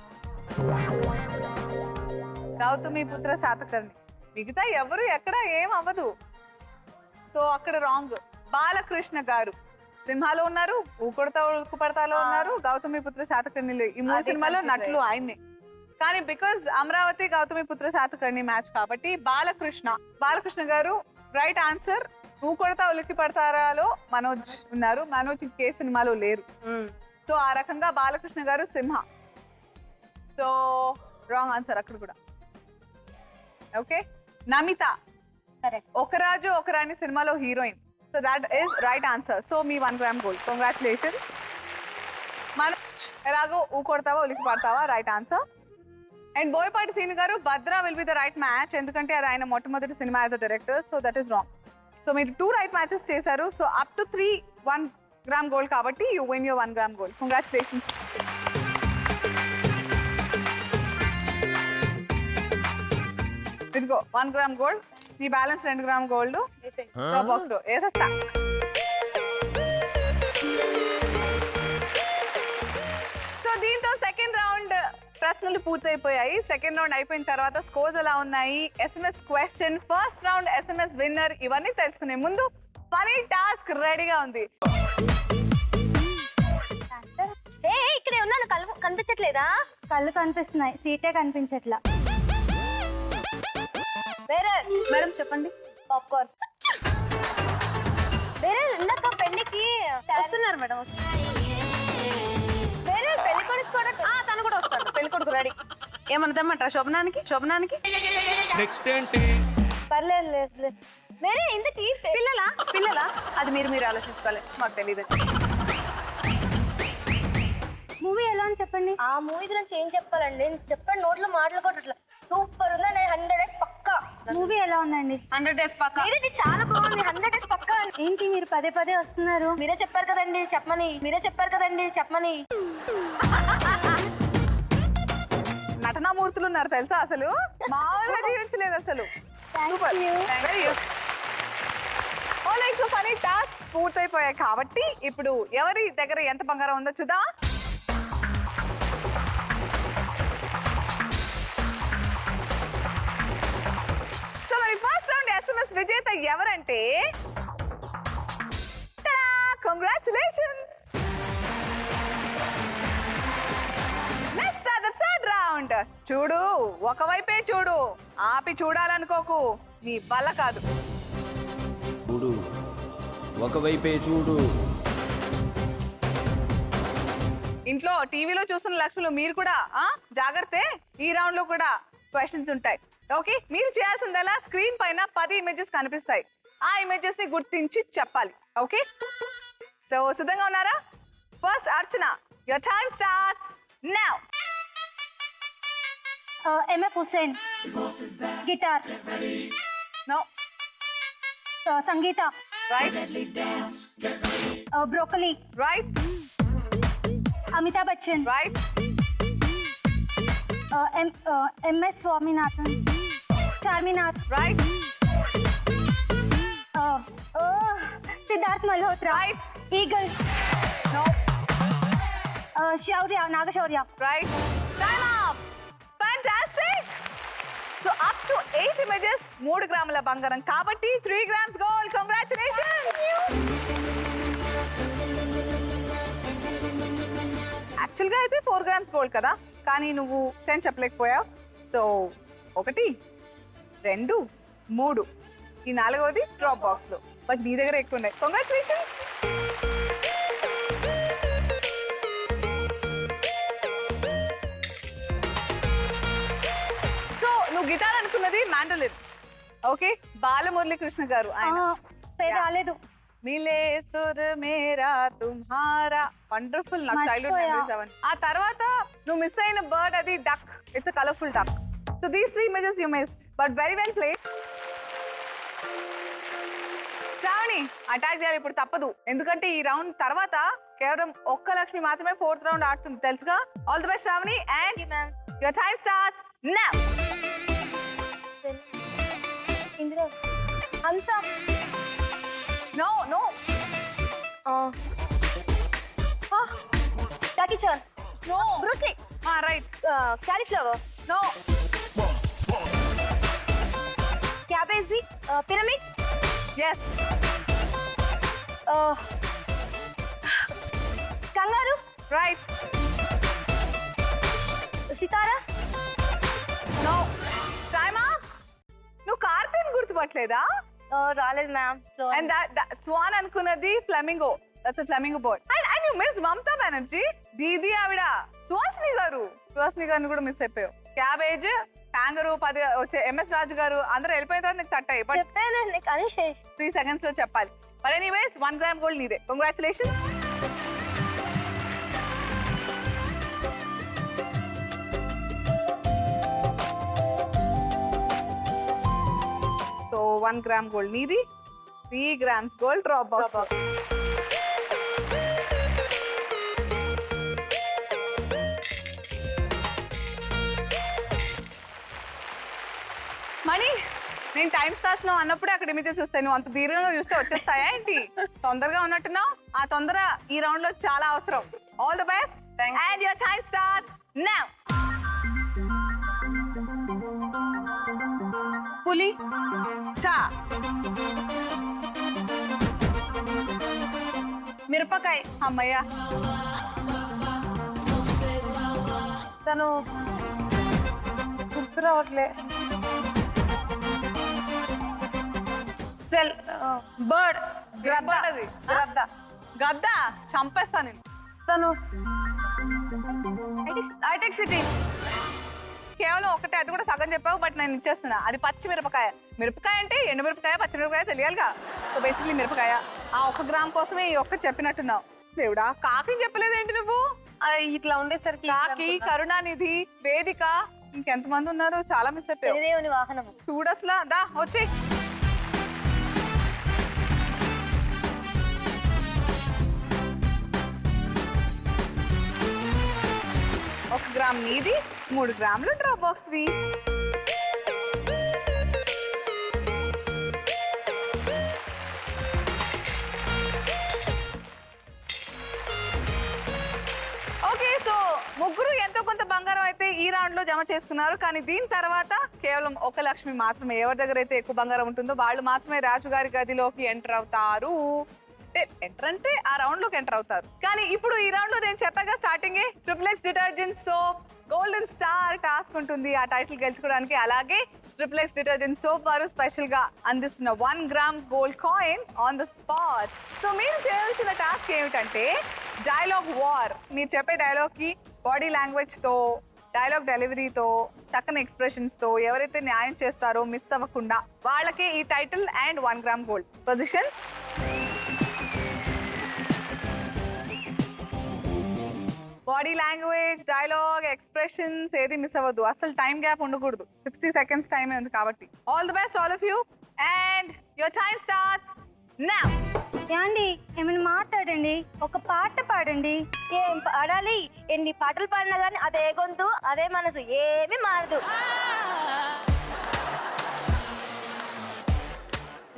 గౌతమిపుత్ర శాతకర్ణి. మిగతా ఎవరు ఎక్కడ ఏం అవ్వదు. సో అక్కడ రాంగ్. బాలకృష్ణ గారు సింహాలో ఉన్నారు, ఊకొడతా ఉక్కుపడతాలో ఉన్నారు, గౌతమిపుత్ర శాతకర్ణిలో ఈ 3 సినిమాలో నటులు ఆయన్నే. కానీ బికాజ్ అమరావతి గౌతమిపుత్ర శాతకర్ణి మ్యాచ్ కాబట్టి బాలకృష్ణ గారు రైట్ ఆన్సర్. నువ్వు కొడతా ఉలిక్కి పడతారాలో మనోజ్ ఉన్నారు. మనోజ్ ఇంకే సినిమాలో లేరు. సో ఆ రకంగా బాలకృష్ణ గారు సింహ. సో రాంగ్ ఆన్సర్ అక్కడ కూడా. Okay Namita correct. ఒక రాజు ఒక రాణి సినిమాలో heroine. So that is right answer. So మీ 1 గ్రామ్ గోల్డ్. కంగ్రాచులేషన్స్. మనోజ్ ఎలాగో Oo Kodathava Ulikki Padathava right answer. And Boyapati Seenu garu Bhadra will be the right match. ఎందుకంటే అది ఆయన మొట్టమొదటి సినిమా as a director. So that is wrong. So మీరు 2 రైట్ మ్యాచెస్ చేశారు. So up to 3 1 gram gold కాబట్టి you win your 1 gram gold. Congratulations. ఇదిగో 1 గ్రామ్ గోల్డ్. నీ బ్యాలెన్స్ 2 గ్రామ్ గోల్డ్ బాక్స్ లో వేసేస్తా. సో దీంతో సెకండ్ రౌండ్ ప్రశ్నలు పూర్తయిపోయాయి. సెకండ్ రౌండ్ అయిపోయిన తర్వాత స్కోర్స్ ఎలా ఉన్నాయి, SMS question, first round SMS winner, ఇవన్నీ తెలుసుకునే ముందు ఫనీ టాస్క్ రెడీగా ఉంది. ఇక్కడే ఉన్నాను. కళ్ళు కనిపించట్లేదా? కళ్ళు కనిపిస్తున్నాయి, సీటే కనిపించట్లా. వేరే మేడం చెప్పండి. పాప్కార్న్ వేరే ఇందాక పెళ్లికి వస్తున్నారు మేడం. వేరే పెళ్లి కొడుకు కూడా తను కూడా వస్తాడు. పెళ్లి కొడుకు రెడీ. ఏమన్నా తెమ్మంటారా శోభనానికి? నెక్స్ట్ ఏంటి? పర్లేదు లేదు. వేరే ఇంతకీ పిల్లలా అది మీరు ఆలోచించుకోవాలి. మాకు తెలియదు. మూవీ ఎలా అని చెప్పండి. ఆ మూవీ గురించి ఏం చెప్పాలండి? చెప్పండి. నోట్లో మాటలు కొట్టట్లా. సూపర్ ఉందా? 100 డేస్ పక్కా. మూవీ ఎలా ఉందండి? 100 డేస్ పక్క. ఇది చాలా బాగుంది. 100 డేస్ పక్కా. ఏంటి మీరు పదే వస్తున్నారు? మీరే చెప్పారు కదండి చెప్పమని. నటనామూర్తులు ఉన్నారు తెలుసా. అసలు మామూలుగా జీవించలేదు అసలు. సూపర్. సో ఫనీ టాస్క్ పూర్తయిపోయాయి కాబట్టి ఇప్పుడు ఎవరి దగ్గర ఎంత బంగారం ఉందో చూద్దాం. సో మరి ఫస్ట్ రౌండ్ SMS విజేత ఎవరంటే congratulations. Next start the third round. చూడు ఒకవైపే చూడు, ఆపి చూడాలనుకోకు. నీ వల్ల కాదు. చూడు ఒకవైపే చూడు. ఇంట్లో టీవీలో చూస్తున్న లక్ష్ములు మీరు కూడా జాగ్రత్త. ఈ రౌండ్ లో కూడా క్వశ్చన్స్ ఉంటాయి. ఓకే మీరు చేయాల్సిందల్లా స్క్రీన్ పైన 10 ఇమేజెస్ కనిపిస్తాయి. ఆ ఇమేజెస్ ని గుర్తించి చెప్పాలి. ఓకే సో సిద్ధంగా ఉన్నారా? First Archana, your time starts now. MF Hussain, guitar. No. Sangeetha, right. Broccoli, right. Amitabh Bachchan, right. MS Swaminathan, Charminar, right. Siddharth Malhotra, right. Eagle, no. Nagashaurya, right. Time up fantastic so up to 8 images 3 గ్రాముల బంగారం కాబట్టి 3 grams గోల్డ్ కంగ్రాచులేషన్స్ యాక్చువల్ గా అయితే 4 grams gold కదా కానీ నువ్వు 10 చెప్పలేకపోయావు so 1 2 3 ఈ 4వది డ్రాప్ బాక్స్ లో బట్ నీ దగ్గర ఎక్కువ ఉన్నాయి కంగ్రాచులేషన్స్ సో నువ్వు గిటార్ అనుకున్నది మ్యాండోలిన్ ఓకే బాలమురళీ కృష్ణ గారు ఆయన పేరు రాలేదు. మిలే సుర్ మేరా తుమ్హారా వండర్ఫుల్ నాకు చైల్డ్హుడ్ మర్చిపోయా. మెమరీస్ అవన్నీ ఆ తర్వాత నువ్వు మిస్ అయిన బర్డ్ అది duck it's a colourful duck so these 3 images you missed but very well played Shravani attack చేయాలి ఇప్పుడు తప్పదు ఎందుకంటే ఈ రౌండ్ తర్వాత కేవలం ఒక్క లక్ష్మి మాత్రమే 4th రౌండ్ ఆడుతుంది తెలుసుగా all the best Sravani and your time starts now ఇందులో హంస. No no Jackie Chan. No Bruce Lee. Right cauliflower. No cabbage. Pyramid. yes kangaroo. right సితారా. నో టైమ్ అప్ నువ్వు కార్తీన్ గుర్తుపట్టలేదా రాలేదు మ్యామ్. అండ్ స్వాన్ అనుకున్నది flamingo that's a flamingo bird and you miss Mamata Banerjee didi ఆవిడ సుహాసిని గారిని కూడా మిస్ అయిపోయావు క్యాబేజ్ హ్యాంగరు 10 వచ్చే ఎంఎస్ రాజు గారు అందరూ వెళ్ళిపోయిన తర్వాత నీకు తట్టాయి బట్ చెప్పానండి కానీ 3 seconds లో చెప్పాలి బట్ ఎనీవేస్ 1 gram గోల్డ్ నీదే కంగ్రాచులేషన్స్ సో 1 gram గోల్డ్ నీది 3 grams గోల్డ్ డ్రాప్ బాక్స్ మణి నేను టైం స్టార్స్ నువ్వు అన్నప్పుడే అక్కడ ఇమేజెస్ వస్తాయి నువ్వు అంత దీర్ఘంగా చూస్తే వచ్చేస్తాయా ఏంటి తొందరగా ఉన్నట్టున్నావు ఆ తొందర ఈ రౌండ్ లో చాలా అవసరం all the best and your time starts now పులి చా మిరపకాయ అమ్మయ్య తను గుర్తు రావట్లే సెల్ బర్డ్ గద్దది గద్ద చంపేస్తా నేను తను హైటెక్ సిటీ కేవలం ఒకటే అది కూడా సగం చెప్పావు బట్ నేను ఇచ్చేస్తున్నా అది పచ్చి మిరపకాయ మిరపకాయ అంటే ఎండు మిరపకాయ పచ్చి మిరపకాయ తెలియాలిగా సో బేసిక్లీ మిరపకాయ ఆ 1 గ్రామ్ కోసమే ఈ ఒక్కటి చెప్పినట్టున్నావు దేవుడా కాకి చెప్పలేదేంటి నువ్వు ఇట్లా ఉండేసరికి కాకి కరుణానిధి వేదిక ఇంకెంతమంది ఉన్నారు చాలా మిస్ అయిపోయావు శనిదేవుని వాహనము. చూడస్లా దా వచ్చి ఒక గ్రామ్ నీది 3 గ్రాములు డ్రాప్ బాక్స్ వి ఓకే సో ముగ్గురు ఎంతో కొంత బంగారం అయితే ఈ రౌండ్ లో జమ చేసుకున్నారు కానీ దీని తర్వాత కేవలం 1 లక్ష్మి మాత్రమే ఎవరి దగ్గర అయితే ఎక్కువ బంగారం ఉంటుందో వాళ్ళు మాత్రమే రాజుగారి గదిలోకి ఎంటర్ అవుతారు ఎంటర్ అంటే ఆ రౌండ్ లోకి ఎంటర్ అవుతారు కానీ ఇప్పుడు ఈ రౌండ్ లో నేను చెప్పాక starting XXX detergent soap golden star task ఉంటుంది ఆ టైటిల్ గెలుచుకోవడానికి అలాగే XXX డిటర్జెంట్ సోప్ వారు స్పెషల్ గా అందిస్తున్న 1 gram gold coin on the spot so మీరు చేయాల్సిన టాస్క్ ఏమిటంటే డైలాగ్ వార్ మీరు చెప్పే డైలాగ్ కి బాడీ లాంగ్వేజ్ తో డైలాగ్ డెలివరీతో చక్కని ఎక్స్ప్రెషన్స్ తో ఎవరైతే న్యాయం చేస్తారో మిస్ అవ్వకుండా వాళ్ళకే ఈ title and 1 gram gold positions body language dialogue expressions ఏది మిస్ అవ్వద్దు అసలు టైం గ్యాప్ ఉండకూడదు 60 seconds టైమే ఉంది కాబట్టి all the best all of you and your time starts now యాండి ఏమైనా మాట్లాడండి ఒక పాట పాడండి. ఏం పాడాలి ఎన్ని పాటలు పాడినా కానీ అదే గొంతు అదే మనసు ఏమీ మారదు.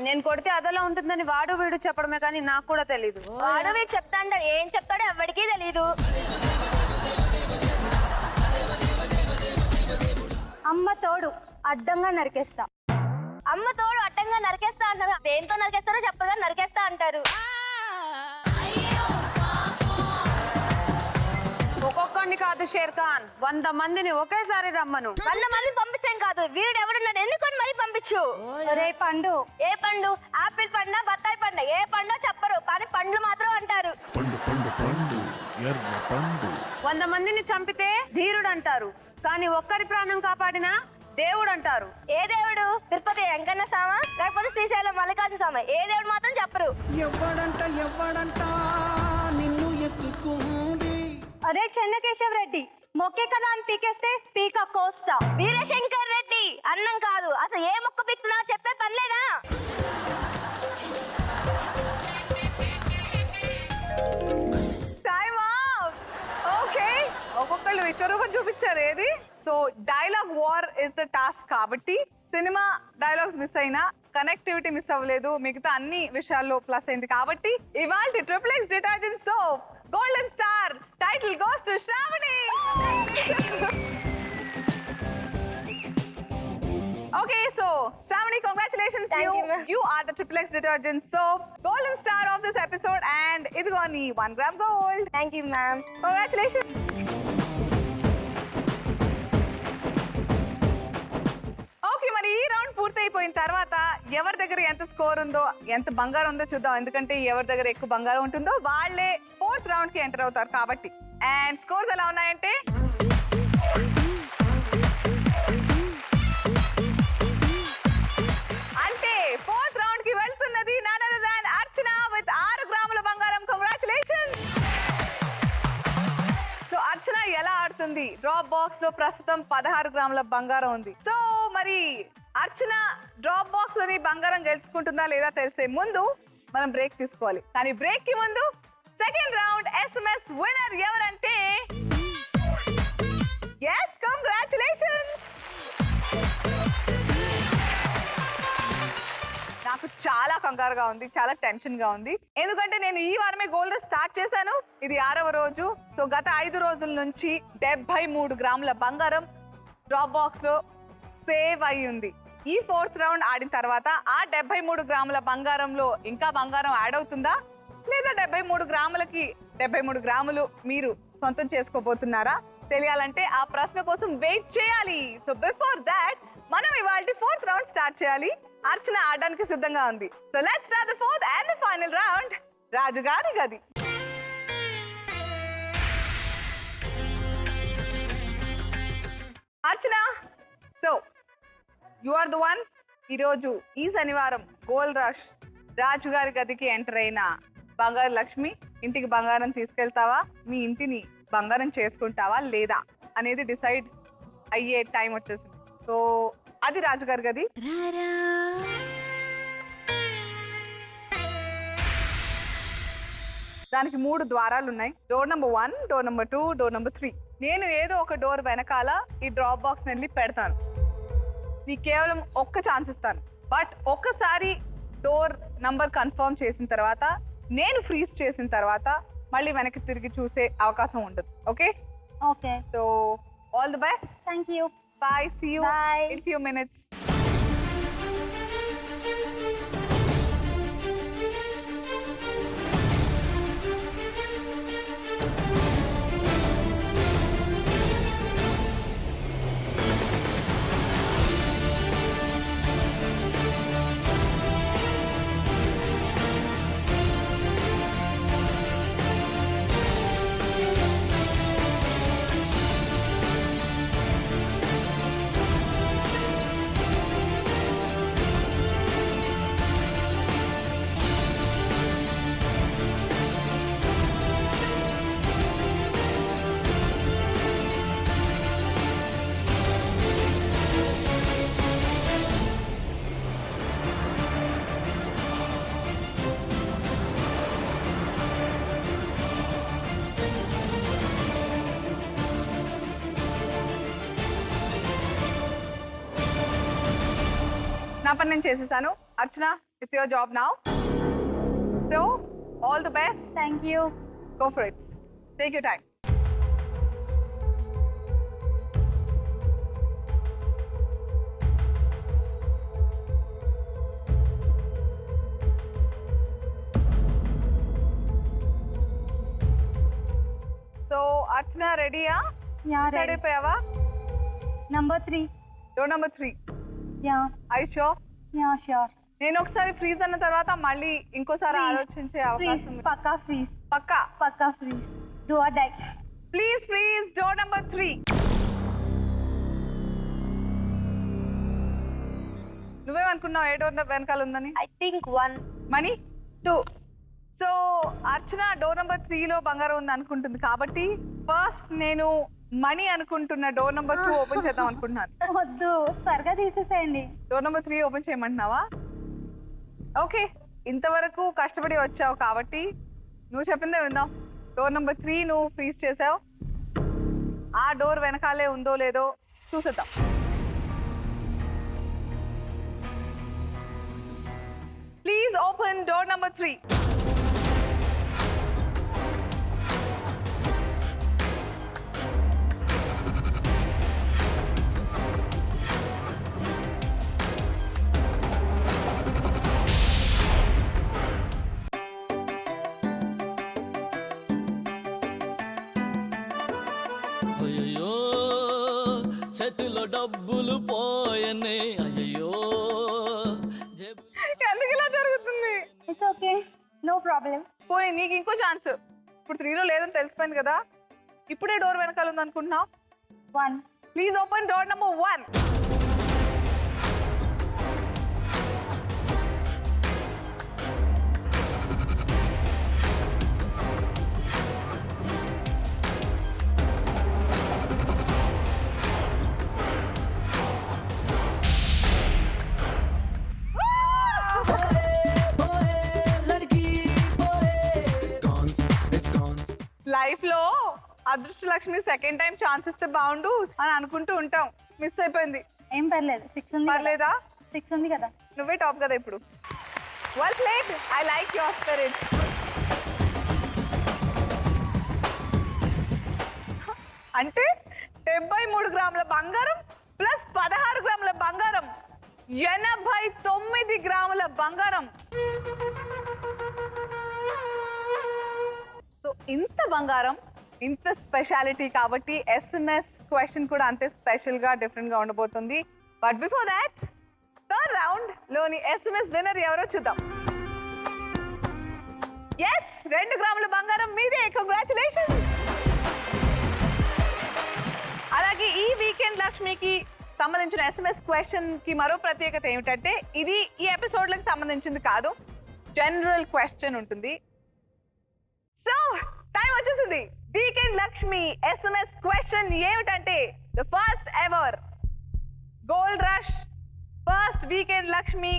నేను కొడితే అదలా ఉంటుందని వాడు వీడు చెప్పడమే కానీ నాకు కూడా తెలీదు వాడు వీడు చెప్తాడు ఏం చెప్తాడో ఎవరికీ తెలీదు. అమ్మ తోడు అడ్డంగా నరికేస్తా. అమ్మ తోడు అడ్డంగా నరికేస్తా అంటారు. దేంతో నరికేస్తారో చెప్పగా నరికేస్తా అంటారు. ఒక్కొక్కడిని కాదు షేర్ ఖాన్, 100 మందిని ఒకేసారి రమ్మను. 100 మంది పంపించాను కాదు, వీడు ఎవడున్నాడు ఎన్నుకొని మరీ పంపించు. ఒరే పండు. ఏ పండు? ఆపిల్ పండా బత్తాయి పండా? ఏ పండో చెప్పరు కానీ పండ్లు మాత్రం అంటారు. పండు పండు పండు ఎర్ర పండు. 100 మందిని చంపితే ధీరుడు అంటారు, కానీ ఒక్కరి ప్రాణం కాపాడినా దేవుడు అంటారు. ఏ దేవుడు? తిరుపతి వెంకన్న స్వామి లేకపోతే శ్రీశైలం మల్లికార్జున స్వామి? ఏ దేవుడు మాత్రం చెప్పరు. ఎవడంట నిన్ను ఎత్తుకుంది. అరే చెన్నకేశవ రెడ్డి, మొక్కే కదా అని పీకేస్తే పీక కోస్తా. వీరశంకర్ రెడ్డి అన్నం కాదు, అసలు ఏ మొక్క పీకుతున్నా చెప్పే పనిలేదా? Time out. ఓకే, ఒక్కొక్కళ్ళు విచ్చరూపం చూపించారు. ఏది? So dialogue war is the task కాబట్టి సినిమా డైలాగ్స్ మిస్ అయినా కనెక్టివిటీ మిస్ అవ్వలేదు, మిగతా అన్ని విషయాల్లో ప్లస్ అయింది కాబట్టి ఇవాల్టి XXX detergent soap golden star title goes to Shravani. Okay, so Shravani, congratulations. Thank you, ma'am. You are the XXX detergent soap golden star of this episode, and idigo nee 1 gram gold. Thank you ma'am. Congratulations. Okay, మరి ఈ round పూర్తయిపోయిన తర్వాత ఎవరి దగ్గర ఎంత score ఉందో, ఎంత బంగారం ఉందో చూద్దాం. ఎందుకంటే ఎవరి దగ్గర ఎక్కువ బంగారం ఉంటుందో వాళ్ళే 4th రౌండ్ కి ఎంటర్ అవుతారు కాబట్టి. అండ్ స్కోర్స్ ఎలా ఉన్నాయంటే అంటే 4th రౌండ్ కి వెళ్తున్నది none other than Archana with 6 గ్రాముల బంగారం. కంగ్రాచులేషన్స్. సో అర్చన ఎలా ఆడుతుంది? డ్రాప్ బాక్స్ లో ప్రస్తుతం 16 గ్రాముల బంగారం ఉంది. సో మరి అర్చన డ్రాప్ బాక్స్ లోని బంగారం గెలుచుకుంటుందా లేదా తెలిసే ముందు మనం బ్రేక్ తీసుకోవాలి. కానీ బ్రేక్ కి ముందు సెకండ్ రౌండ్ SMS విన్నర్ ఎవరంటే yes, congratulations. నాకు చాలా కంగారుగా ఉంది, చాలా టెన్షన్ గా ఉంది. ఎందుకంటే నేను ఈ వారమే గోల్డ్ స్టార్ట్ చేశాను, ఇది 6వ రోజు. సో గత 5 రోజుల నుంచి 73 గ్రాముల బంగారం డ్రాప్ బాక్స్ లో సేవ్ అయి ఉంది. ఈ 4th రౌండ్ ఆడిన తర్వాత ఆ 73 గ్రాముల బంగారంలో ఇంకా బంగారం యాడ్ అవుతుందా లేదా 73 గ్రాములకి 73 గ్రాములు మీరు సొంతం చేసుకోబోతున్నారా? తెలియాలంటే ఆ ప్రశ్న కోసం వెయిట్ చేయాలి. సో బిఫోర్ దాట్ మనం ఇవాళ 4th రౌండ్ స్టార్ట్ చేయాలి. అర్చన ఆడడానికి సిద్ధంగా ఉంది. So let's start the 4th and the final round. Rajugari Gadhi. Archana, so you are the one. ఈరోజు ఈ శనివారం గోల్డ్ రష్ రాజుగారి గదికి ఎంటర్ అయిన బంగారు లక్ష్మి, ఇంటికి బంగారం తీసుకెళ్తావా, మీ ఇంటిని బంగారం చేసుకుంటావా లేదా అనేది డిసైడ్ అయ్యే టైం వచ్చేసింది. సో అది రాజుగారి గది. దానికి 3 ద్వారాలు ఉన్నాయి. Door number 1, door number 2, door number 3. నేను ఏదో ఒక డోర్ వెనకాల ఈ డ్రాప్ బాక్స్ వెళ్ళి పెడతాను. నీకు కేవలం ఒక్క ఛాన్స్ ఇస్తాను. బట్ ఒక్కసారి డోర్ నంబర్ కన్ఫర్మ్ చేసిన తర్వాత, నేను ఫ్రీజ్ చేసిన తర్వాత మళ్ళీ వెనక్కి తిరిగి చూసే అవకాశం ఉండదు. Okay? Okay. So all the best. Thank you. Bye. See you Bye. in few minutes. నా పని నేను చేసేసాను. Archana, it's your job now. So all the best. Thank you. Go for it. Take your time. Archana రెడీయా? Yeah decide అయిపోయావా? Number 3. Door number 3. Yeah I sure? Yeah sure. నేను ఒకసారి freeze అన్న తర్వాత మళ్ళీ ఇంకోసారి Freeze. ఆలోచించే ఫ్రీజ్, అవకాశం ఉంది. పక్కా ఫ్రీజ్, పక్కా పక్కా freeze. Do or die. Please freeze door number 3. నువ్వేమనుకున్నావు ఏ డోర్ వెనకాల ఉందని? I think 1. మనీ 2. సో అర్చన డోర్ నెంబర్ 3లో బంగారం ఉంది అనుకుంటుంది కాబట్టి ఫస్ట్ నేను మనీ అనుకుంటున్న డోర్ నెంబర్ 2 ఓపెన్ చేద్దాం అనుకుంటున్నాను. వద్దు, త్వరగా తీసేసేయండి. డోర్ నెంబర్ 3 ఓపెన్ చేయమంటున్నావా? ఓకే, ఇంతవరకు కష్టపడి వచ్చావు కాబట్టి నువ్వు చెప్పిందే విందాం. డోర్ నెంబర్ 3 నువ్వు ఫ్రీజ్ చేసావు. ఆ డోర్ వెనకాలే ఉందో లేదో చూసేద్దాం. Please open door number 3. అయ్యో చేతిలో డబ్బులు పోయనే అయ్యో ఎందుకు ఇలా జరుగుతుంది? It's okay, no problem. పోనీ నీకు ఇంకో ఛాన్స్. ఇప్పుడు 3లో లేదని తెలిసిపోయింది కదా, ఇప్పుడే డోర్ వెనకాల ఉంది అనుకుంటున్నావు. 1. Please open door number 1. Life లో అదృష్ట లక్ష్మి సెకండ్ టైం ఛాన్స్ ఇస్తే బాగుండు అని అనుకుంటూ ఉంటాం. మిస్ అయిపోయింది. ఏం పర్లేదు, 6 ఉంది. పర్లేదా? 6 ఉంది కదా. నువ్వే టాప్ కదా ఇప్పుడు. Well played. I like your spirit. అంటే 73 గ్రాముల బంగారం ప్లస్ 16 గ్రాముల బంగారం, 89 గ్రాముల బంగారం. సో ఇంత బంగారం, ఇంత స్పెషాలిటీ కాబట్టి SMS క్వశ్చన్ కూడా అంతే స్పెషల్ గా డిఫరెంట్ గా ఉండబోతుంది. But before that third round లోని SMS విన్నర్ ఎవరో చూద్దాం. ఎస్, 2 గ్రాముల బంగారం మీదే. కంగ్రాచులేషన్స్. అలాగే ఈ వీకెండ్ లక్ష్మికి సంబంధించిన SMS క్వశ్చన్ కి మరో ప్రత్యేకత ఏమిటంటే ఇది ఈ ఎపిసోడ్లకు సంబంధించింది కాదు, జనరల్ క్వశ్చన్ ఉంటుంది. సో టైం వచ్చేసింది. వీకెండ్ లక్ష్మి SMS క్వశ్చన్ ఏమిటంటే the first ever gold rush first weekend Lakshmi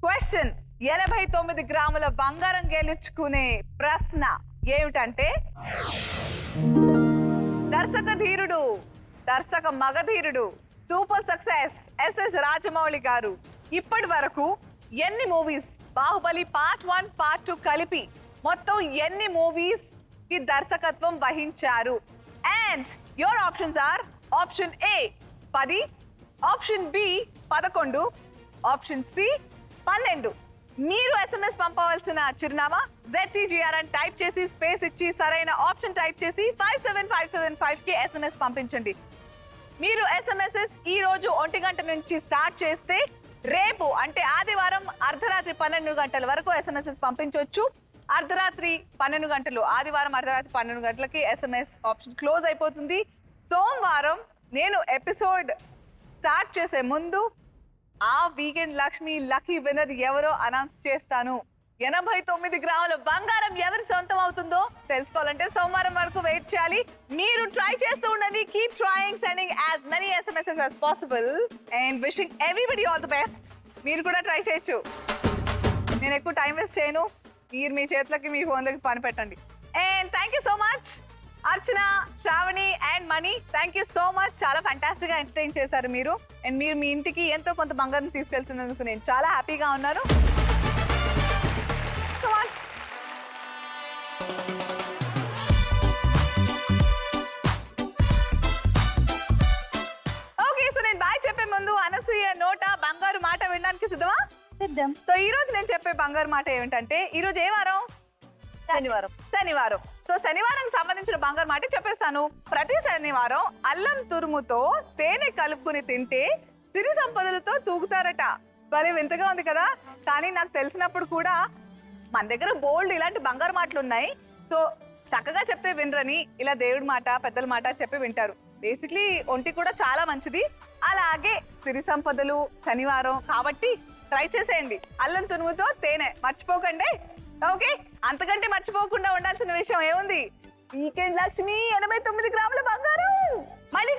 question 89 గ్రాముల బంగారం గెలుచుకునే ప్రశ్న ఏమిటంటే, దర్శక ధీరుడు, దర్శక మగధీరుడు, సూపర్ సక్సెస్ SS రాజమౌళి గారు ఇప్పటి వరకు ఎన్ని మూవీస్, బాహుబలి పార్ట్ 1 పార్ట్ 2 కలిపి మొత్తం ఎన్ని మూవీస్ కి దర్శకత్వం వహించారు? And your options are option A 10, option B 11, option C 12. మీరు SMS పంపవలసిన చిరునామా ZTGR అని టైప్ చేసి స్పేస్ ఇచ్చి సరైన ఆప్షన్ టైప్ చేసి 57575 కి SMS పంపించండి. మీరు SMSs ఈ రోజు 1 గంట నుంచి స్టార్ట్ చేస్తే రేపు అంటే ఆదివారం అర్ధరాత్రి 12 గంటల వరకు SMSs పంపించవచ్చు. అర్ధరాత్రి 12 గంటలు, ఆదివారం అర్ధరాత్రి 12 గంటలకి SMS ఆప్షన్ క్లోజ్ అయిపోతుంది. సోమవారం నేను ఎపిసోడ్ స్టార్ట్ చేసే ముందు ఆ వీకెండ్ లక్ష్మి లక్కీ విన్నర్ ఎవరో అనౌన్స్ చేస్తాను. 89 గ్రాముల బంగారం ఎవరి సొంతం అవుతుందో తెలుసుకోవాలంటే సోమవారం వరకు వెయిట్ చేయాలి. మీరు ట్రై చేస్తూ ఉండండి. Keep trying, sending as many SMSs as possible and wishing everybody all the best. మీరు కూడా ట్రై చేయొచ్చు. నేను ఎక్కువ టైం వేస్ట్ చేయను. మీరు మీ చేతులకి మీ ఫోన్లకి పని పెట్టండి. And thank you so much Archana, Shravani and Mani. Thank you so much. చాలా ఫ్యాంటాస్టిక్గా ఎంటర్టైన్ చేశారు మీరు. అండ్ మీరు మీ ఇంటికి ఎంతో కొంత బంగారం తీసుకెళ్తున్నందుకు నేను చాలా హ్యాపీగా ఉన్నాను. ఓకే, సో నేను బాయ్ చెప్పే ముందు అనసూయ నోట బంగారు మాట వినడానికి సిద్ధమా? సిద్ధం. సో ఈ రోజు నేను చెప్పే బంగారు మాట ఏమిటంటే, ఈ రోజు ఏ వారం? శనివారం. సో శనివారానికి సంబంధించిన బంగారు మాట చెప్పేస్తాను. ప్రతి శనివారం అల్లం తురుముతో తేనె కలుపుకుని తింటే సిరి సంపదలతో తూగుతారట. భలే వింతగా ఉంది కదా. కానీ నాకు తెలిసినప్పుడు కూడా మన దగ్గర బోల్డ్ ఇలాంటి బంగారు మాటలు ఉన్నాయి. సో చక్కగా చెప్తే వినరని ఇలా దేవుడి మాట పెద్దల మాట చెప్పి వింటారు. బేసిక్లీ ఒంటి కూడా చాలా మంచిది. అలాగే సిరి సంపదలు శనివారం కాబట్టి ట్రై చేసేయండి. అల్లం తురుముతో తేనె మర్చిపోకండి. ఓకే, అంతకంటే మర్చిపోకుండా ఉండాల్సిన విషయం ఏముంది? వీకెండ్ లక్ష్మి 89 గ్రాముల బంగారం. మళ్ళీ